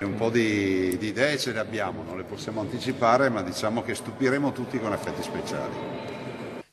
Un po' di idee ce le abbiamo, non le possiamo anticipare, ma diciamo che stupiremo tutti con effetti speciali.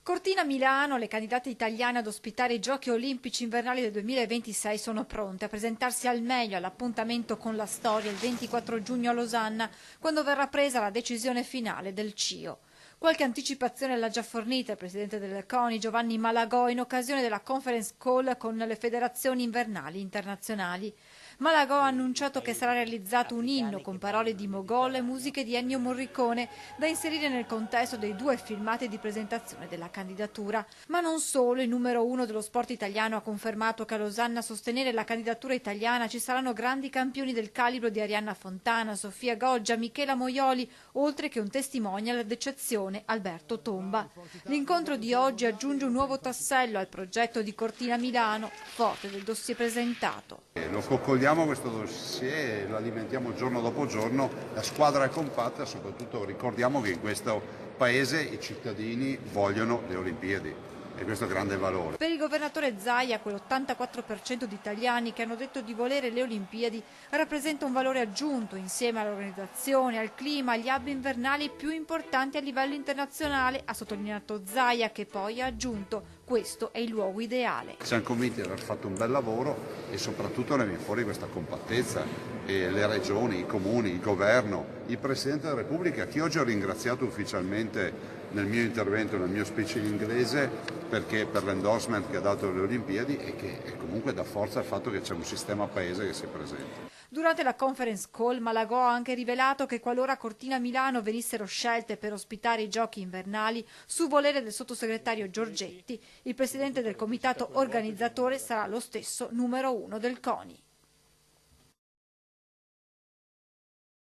Cortina Milano, le candidate italiane ad ospitare i Giochi Olimpici Invernali del 2026 sono pronte a presentarsi al meglio all'appuntamento con la storia il 24 giugno a Losanna, quando verrà presa la decisione finale del CIO. Qualche anticipazione l'ha già fornita il presidente del CONI Giovanni Malagò in occasione della conference call con le federazioni invernali internazionali. Malagò ha annunciato che sarà realizzato un inno con parole di Mogol e musiche di Ennio Morricone da inserire nel contesto dei 2 filmati di presentazione della candidatura. Ma non solo, il numero 1 dello sport italiano ha confermato che a Losanna a sostenere la candidatura italiana ci saranno grandi campioni del calibro di Arianna Fontana, Sofia Goggia, Michela Moioli, oltre che un testimonial d'eccezione, Alberto Tomba. L'incontro di oggi aggiunge un nuovo tassello al progetto di Cortina Milano, forte del dossier presentato. Lo coccoliamo questo dossier e lo alimentiamo giorno dopo giorno, la squadra è compatta, soprattutto ricordiamo che in questo paese i cittadini vogliono le Olimpiadi e questo è grande valore. Per il governatore Zaia, quell'84% di italiani che hanno detto di volere le Olimpiadi rappresenta un valore aggiunto insieme all'organizzazione, al clima, agli hub invernali più importanti a livello internazionale, ha sottolineato Zaia, che poi ha aggiunto: questo è il luogo ideale. Siamo convinti di aver fatto un bel lavoro e soprattutto ne viene fuori questa compattezza e le regioni, i comuni, il governo, il Presidente della Repubblica, che oggi ho ringraziato ufficialmente nel mio intervento, nel mio speech in inglese, perché per l'endorsement che ha dato alle Olimpiadi e che comunque dà forza al fatto che c'è un sistema paese che si presenta. Durante la conference call Malagò ha anche rivelato che qualora Cortina Milano venissero scelte per ospitare i giochi invernali, su volere del sottosegretario Giorgetti, il presidente del comitato organizzatore sarà lo stesso numero 1 del CONI.